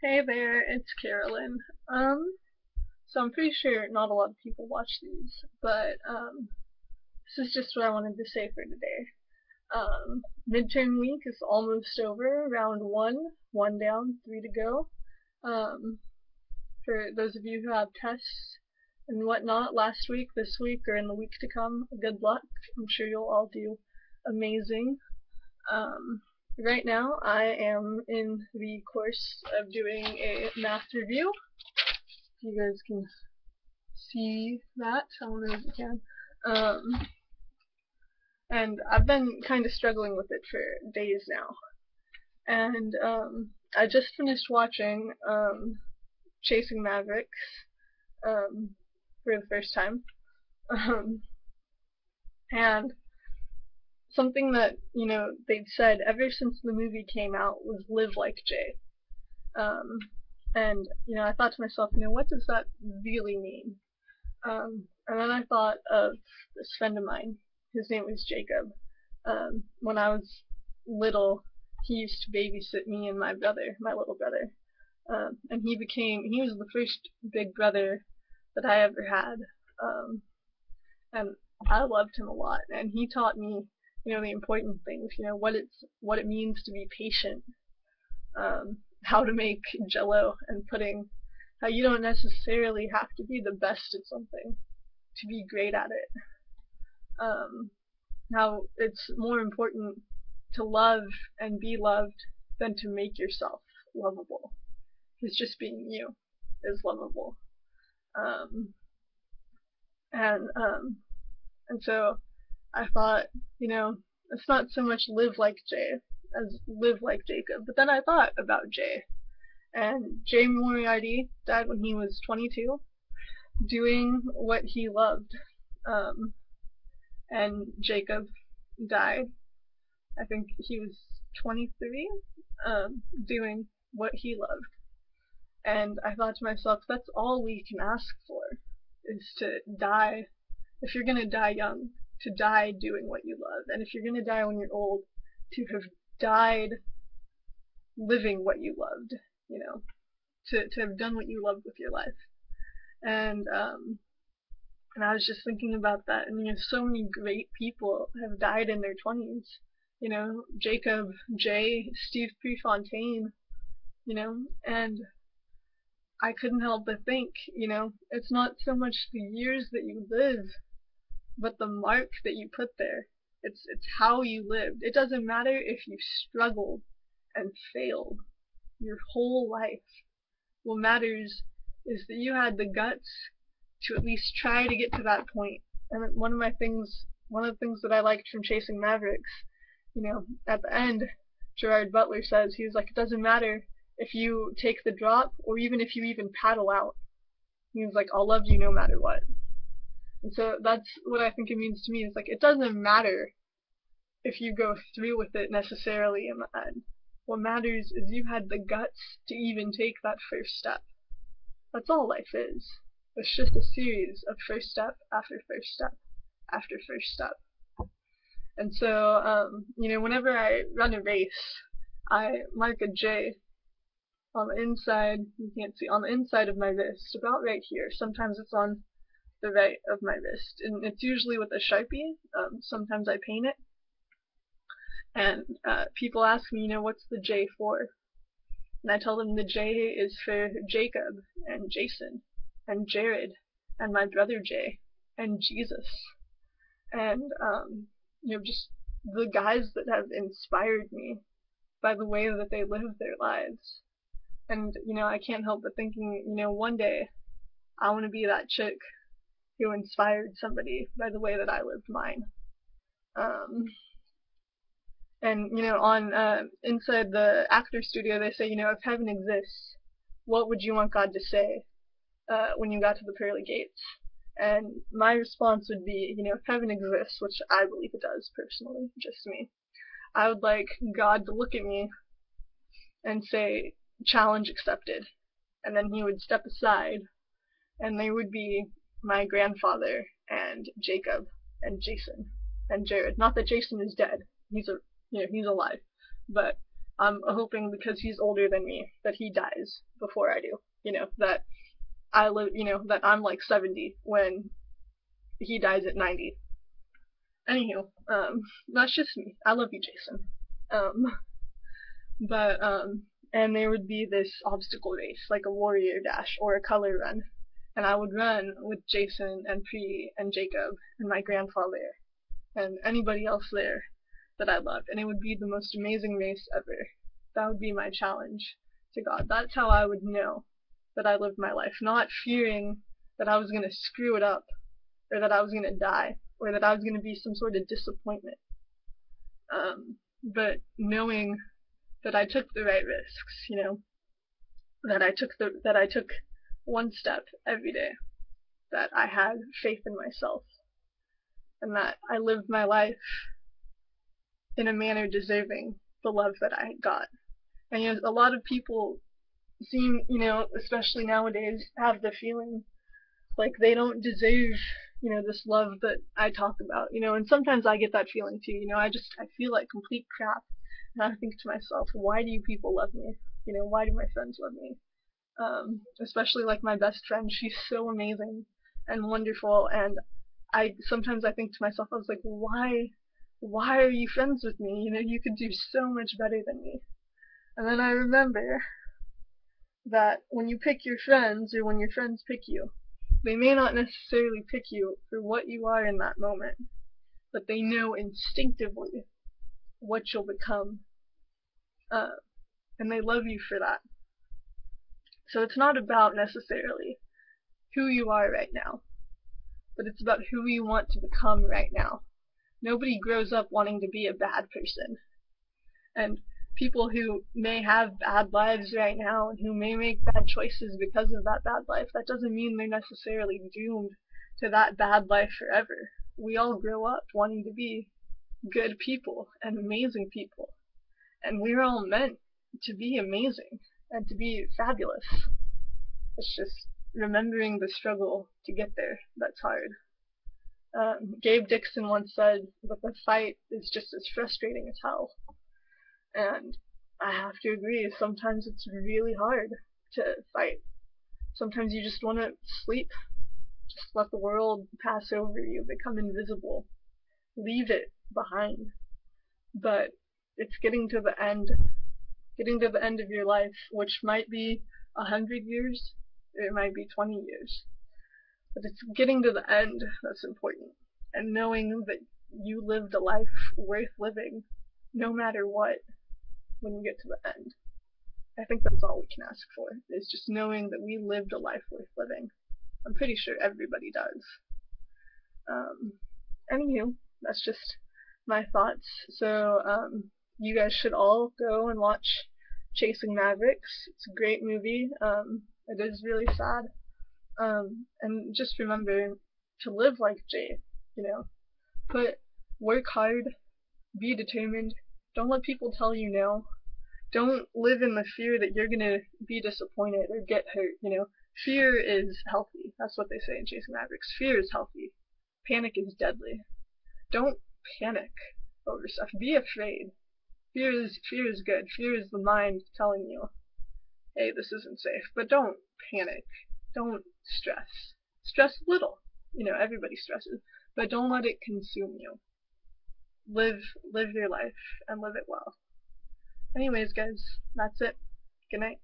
Hey there, it's Carolyn. Um, so I'm pretty sure not a lot of people watch these, but this is just what I wanted to say for today. Midterm week is almost over. Round one down, three to go. Um, for those of you who have tests and whatnot last week, this week, or in the week to come, good luck. I'm sure you'll all do amazing. Um, right now, I am in the course of doing a math review. You guys can see that. I don't know if you can. Um, and I've been kind of struggling with it for days now. And I just finished watching Chasing Mavericks um, for the first time. Um, and something that, they've said ever since the movie came out was live like Jay. Um, and, I thought to myself, what does that really mean? And then I thought of this friend of mine. His name was Jacob. When I was little, he used to babysit me and my brother, my little brother. And he was the first big brother that I ever had. And I loved him a lot. And he taught me, the important things, what it means to be patient, how to make jello and pudding, how you don't necessarily have to be the best at something to be great at it. Um, how it's more important to love and be loved than to make yourself lovable. Because just being you is lovable. Um, and and so I thought, it's not so much live like Jay as live like Jacob. But then I thought about Jay, and Jay Moriarty died when he was 22, doing what he loved. Um, and Jacob died. I think he was 23, doing what he loved. And I thought to myself, that's all we can ask for, is to die. If you're gonna die young, to die doing what you love. And if you're gonna die when you're old, to have died living what you loved, to have done what you loved with your life. And I was just thinking about that, and so many great people have died in their 20s. Jacob, Jay, Steve Prefontaine, and I couldn't help but think, it's not so much the years that you live, but the mark that you put there. It's how you lived. It doesn't matter if you struggled and failed your whole life. What matters is that you had the guts to at least try to get to that point. And one of the things that I liked from Chasing Mavericks, at the end, Gerard Butler says, he was like, it doesn't matter if you take the drop or even if you even paddle out. He was like, I'll love you no matter what. And so that's what I think it means to me. It's like, it doesn't matter if you go through with it necessarily in the end. What matters is you had the guts to even take that first step. That's all life is. It's just a series of first step after first step after first step. And so, whenever I run a race, I mark a J on the inside, you can't see, on the inside of my wrist, about right here. Sometimes it's on the right of my wrist, and it's usually with a Sharpie. Sometimes I paint it. And people ask me, what's the J for? And I tell them the J is for Jacob and Jason and Jared and my brother Jay and Jesus and just the guys that have inspired me by the way that they live their lives. And I can't help but thinking, one day I want to be that chick who inspired somebody by the way that I lived mine. And on inside the actor studio, they say, if heaven exists, what would you want God to say when you got to the pearly gates? And my response would be, if heaven exists, which I believe it does personally, just me, I would like God to look at me and say, challenge accepted. And then he would step aside, and there would be my grandfather and Jacob and Jason and Jared. Not that Jason is dead. He's alive. But I'm hoping because he's older than me that he dies before I do. That I live, that I'm like 70 when he dies at 90. Anywho, that's just me. I love you, Jason. Um, but and there would be this obstacle race, like a warrior dash or a color run, and I would run with Jason and Pri and Jacob and my grandfather and anybody else there that I loved, and it would be the most amazing race ever. That would be my challenge to God. That's how I would know that I lived my life, not fearing that I was going to screw it up, or that I was going to die, or that I was going to be some sort of disappointment. But knowing that I took the right risks, that I took one step every day, that I had faith in myself, and that I lived my life in a manner deserving the love that I got. And a lot of people seem, especially nowadays, have the feeling like they don't deserve, this love that I talk about, and sometimes I get that feeling too, I feel like complete crap, and I think to myself, why do you people love me? Why do my friends love me? Especially like my best friend, she's so amazing and wonderful, and sometimes I think to myself, I was like, why are you friends with me? You could do so much better than me. And then I remember that when you pick your friends, or when your friends pick you, they may not necessarily pick you for what you are in that moment, but they know instinctively what you'll become, and they love you for that. So it's not about necessarily who you are right now, but it's about who you want to become right now. Nobody grows up wanting to be a bad person, and people who may have bad lives right now and who may make bad choices because of that bad life, that doesn't mean they're necessarily doomed to that bad life forever. We all grow up wanting to be good people and amazing people, and we're all meant to be amazing and to be fabulous. It's just remembering the struggle to get there that's hard. Gabe Dixon once said that the fight is just as frustrating as hell. And I have to agree, sometimes it's really hard to fight. Sometimes you just want to sleep. Just let the world pass over you, become invisible. Leave it behind. But it's getting to the end of your life, which might be 100 years, or it might be 20 years. But it's getting to the end that's important. And knowing that you lived a life worth living, no matter what, when you get to the end. I think that's all we can ask for, is just knowing that we lived a life worth living. I'm pretty sure everybody does. Anywho, that's just my thoughts. So, you guys should all go and watch Chasing Mavericks. It's a great movie. It is really sad. And just remember to live like Jay, work hard, be determined, don't let people tell you no. Don't live in the fear that you're gonna be disappointed or get hurt, Fear is healthy. That's what they say in Chasing Mavericks. Fear is healthy. Panic is deadly. Don't panic over stuff. Be afraid. Fear is good. Fear is the mind telling you, hey, this isn't safe. But don't panic. Don't stress. Stress a little. Everybody stresses. But don't let it consume you. Live your life and live it well. Anyways, guys, that's it. Good night.